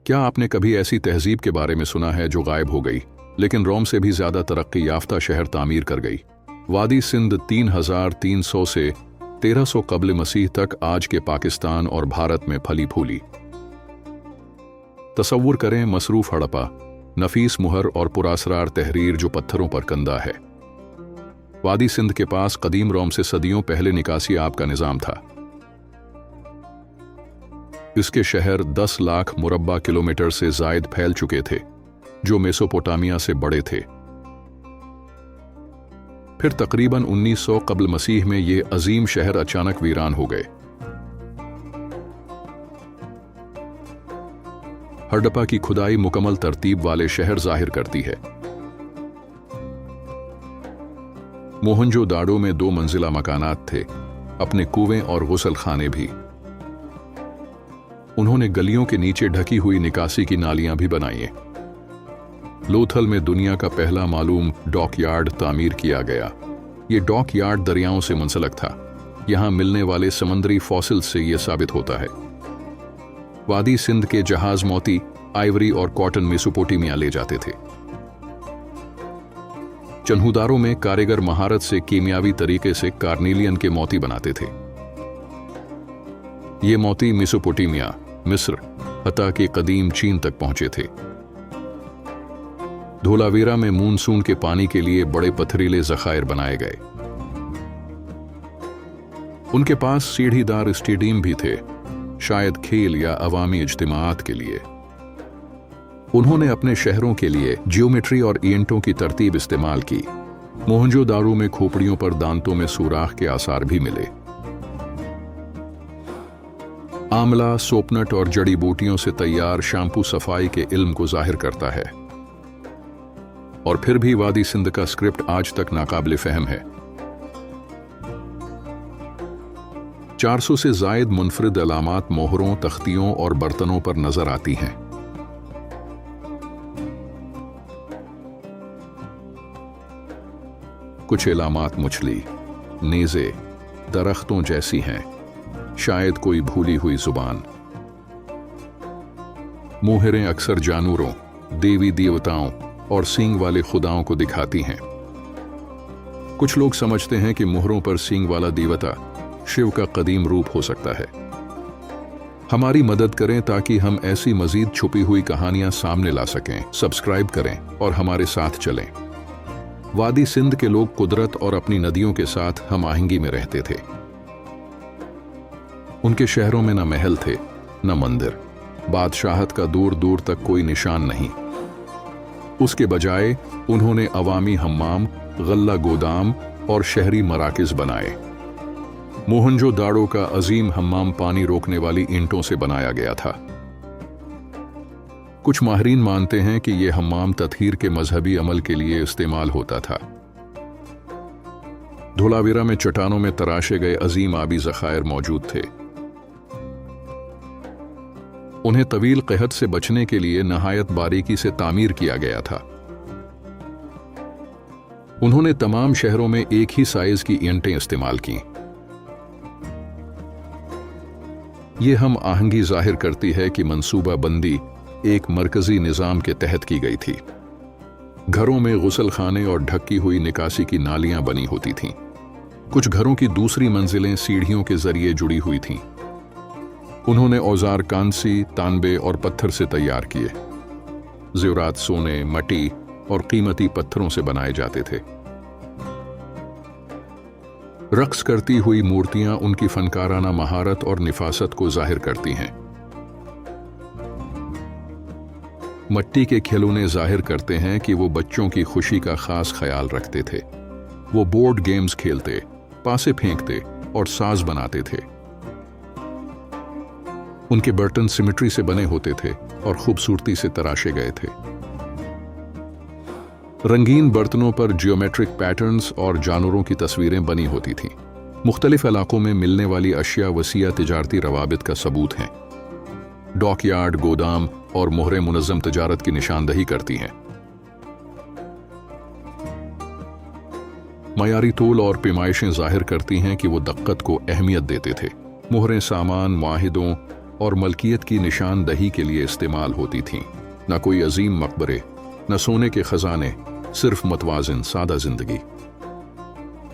क्या आपने कभी ऐसी तहजीब के बारे में सुना है जो गायब हो गई, लेकिन रोम से भी ज्यादा तरक्की याफ्ता शहर तामीर कर गई? वादी सिंध 3300 से 1300 कब्ल मसीह तक आज के पाकिस्तान और भारत में फली फूली। तसव्वुर करें मसरूफ हड़प्पा, नफीस मुहर और पुरासरार तहरीर जो पत्थरों पर कंदा है। वादी सिंध के पास कदीम रोम से सदियों पहले निकासी आब का निजाम था। इसके शहर 10 लाख मुरब्बा किलोमीटर से जायद फैल चुके थे, जो मेसोपोटामिया से बड़े थे। फिर तकरीबन 1900 कब्ल मसीह में ये अजीम शहर अचानक वीरान हो गए। हड़प्पा की खुदाई मुकम्मल तरतीब वाले शहर जाहिर करती है। मोहनजोदाड़ो में 2 मंजिला मकानात थे, अपने कुएं और गुसल खाने भी। उन्होंने गलियों के नीचे ढकी हुई निकासी की नालियां भी बनाई हैं। लोथल में दुनिया का पहला मालूम डॉकयार्ड तामीर किया गया। ये डॉकयार्ड दरियाओं से मुंसलक था। यहां मिलने वाले समंदरी फॉसिल से यह साबित होता है। वादी सिंध के जहाज मोती, आइवरी और कॉटन मेसोपोटामिया ले जाते थे। चन्हुदारों में कारीगर महारत से कीमियावी तरीके से कार्नेलियन के मोती बनाते थे। ये मोती मेसोपोटामिया, मिस्र, हत्ता के कदीम चीन तक पहुंचे थे। धोलावीरा में मूनसून के पानी के लिए बड़े पथरीले जखायर बनाए गए। उनके पास सीढ़ीदार स्टेडियम भी थे, शायद खेल या अवामी इज्तिमाआत के लिए। उन्होंने अपने शहरों के लिए जियोमेट्री और ईंटों की तरतीब इस्तेमाल की। मोहनजोदाड़ो में खोपड़ियों पर दांतों में सुराख के आसार भी मिले। आंवला, सोपनट और जड़ी बूटियों से तैयार शैम्पू सफाई के इल्म को जाहिर करता है। और फिर भी वादी सिंध का स्क्रिप्ट आज तक नाकाबिले फहम है। 400 से जायद मुनफरिद अलामात मोहरों, तख्तियों और बर्तनों पर नजर आती हैं। कुछ अलामात मुछली, नेज़े, दरख्तों जैसी हैं, शायद कोई भूली हुई जुबान। मोहरें अक्सर जानवरों, देवी देवताओं और सींग वाले खुदाओं को दिखाती हैं। कुछ लोग समझते हैं कि मोहरों पर सींग वाला देवता शिव का कदीम रूप हो सकता है। हमारी मदद करें ताकि हम ऐसी मजीद छुपी हुई कहानियां सामने ला सकें। सब्सक्राइब करें और हमारे साथ चलें। वादी सिंध के लोग कुदरत और अपनी नदियों के साथ हम आहंगी में रहते थे। उनके शहरों में न महल थे, न मंदिर। बादशाहत का दूर दूर तक कोई निशान नहीं। उसके बजाय उन्होंने अवामी हम्माम, गल्ला गोदाम और शहरी मराकिज बनाए। मोहनजोदाड़ो का अजीम हम्माम पानी रोकने वाली ईंटों से बनाया गया था। कुछ माहिरीन मानते हैं कि यह हम्माम तत्हीर के मजहबी अमल के लिए इस्तेमाल होता था। धोलावीरा में चट्टानों में तराशे गए अजीम आबी जखायर मौजूद थे। उन्हें तवील कहत से बचने के लिए नहायत बारीकी से तामीर किया गया था। उन्होंने तमाम शहरों में एक ही साइज की ईंटें इस्तेमाल की। यह हम आहंगी जाहिर करती है कि मंसूबा बंदी एक मरकजी निजाम के तहत की गई थी। घरों में गुसल खाने और ढकी हुई निकासी की नालियां बनी होती थीं। कुछ घरों की दूसरी मंजिलें सीढ़ियों के जरिए जुड़ी हुई थीं। उन्होंने औजार कांसी, तांबे और पत्थर से तैयार किए। ज़ेवरात सोने, मटी और कीमती पत्थरों से बनाए जाते थे। रक्स करती हुई मूर्तियां उनकी फनकाराना महारत और निफासत को जाहिर करती हैं। मट्टी के खिलौने जाहिर करते हैं कि वो बच्चों की खुशी का खास ख्याल रखते थे। वो बोर्ड गेम्स खेलते, पासे फेंकते और साज बनाते थे। उनके बर्तन सिमेट्री से बने होते थे और खूबसूरती से तराशे गए थे। रंगीन बर्तनों पर जियोमेट्रिक पैटर्न्स और जानवरों की तस्वीरें बनी होती थीं। मुख्तलिफ इलाकों में मिलने वाली अशिया वसीया तिजारती रवाबित का सबूत हैं। डॉकयार्ड, गोदाम और मोहरें मुनज़्ज़म तिजारत की निशानदही करती हैं। मयारी तोल और पैमाइशें जाहिर करती हैं कि वो दक्कत को अहमियत देते थे। मोहरें सामान, मुआहिदों और मलकियत की निशानदही के लिए इस्तेमाल होती थीं। न कोई अजीम मकबरे, न सोने के खजाने, सिर्फ मतवाजिन सादा जिंदगी।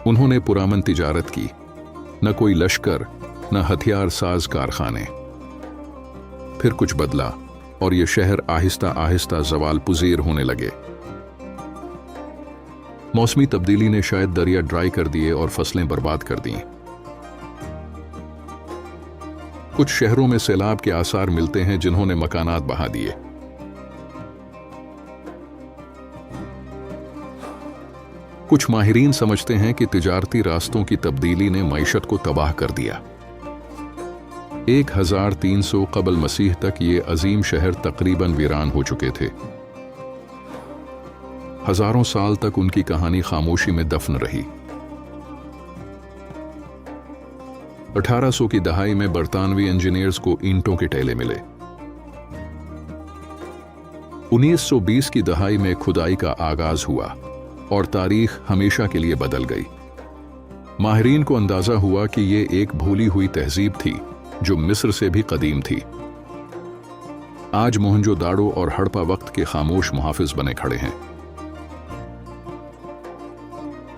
उन्होंने पुरअमन तिजारत की, न कोई लश्कर, न हथियार साज कारखाने। फिर कुछ बदला और ये शहर आहिस्ता आहिस्ता जवाल पुजीर होने लगे। मौसमी तब्दीली ने शायद दरिया ड्राई कर दिए और फसलें बर्बाद कर दी। कुछ शहरों में सैलाब के आसार मिलते हैं जिन्होंने मकानात बहा दिए। कुछ माहिरीन समझते हैं कि तिजारती रास्तों की तब्दीली ने मईशत को तबाह कर दिया। 1300 कबल मसीह तक ये अजीम शहर तकरीबन वीरान हो चुके थे। हजारों साल तक उनकी कहानी खामोशी में दफन रही। 1800 की दहाई में बरतानवी इंजीनियर्स को ईंटों के टेले मिले। 1920 की दहाई में खुदाई का आगाज हुआ और तारीख हमेशा के लिए बदल गई। माहिरीन को अंदाजा हुआ कि ये एक भूली हुई तहजीब थी जो मिस्र से भी कदीम थी। आज मोहनजोदाड़ो और हड़प्पा वक्त के खामोश मुहाफिज बने खड़े हैं।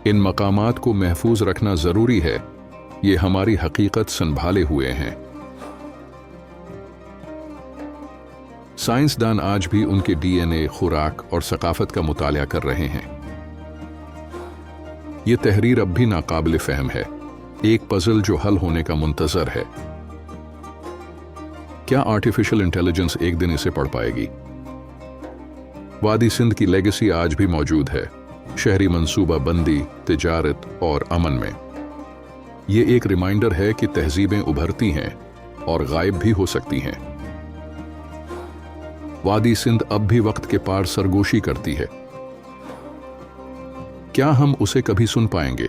इन मकामात को महफूज रखना जरूरी है, ये हमारी हकीकत संभाले हुए हैं। साइंसदान आज भी उनके डीएनए, खुराक और सकाफत का मुतालिया कर रहे हैं। ये तहरीर अब भी नाकाबिल फहम है, एक पजल जो हल होने का मुंतजर है। क्या आर्टिफिशियल इंटेलिजेंस एक दिन इसे पढ़ पाएगी? वादी सिंध की लेगेसी आज भी मौजूद है, शहरी मंसूबा बंदी, तिजारत और अमन में। ये एक रिमाइंडर है कि तहजीबें उभरती हैं और गायब भी हो सकती हैं। वादी सिंध अब भी वक्त के पार सरगोशी करती है। क्या हम उसे कभी सुन पाएंगे?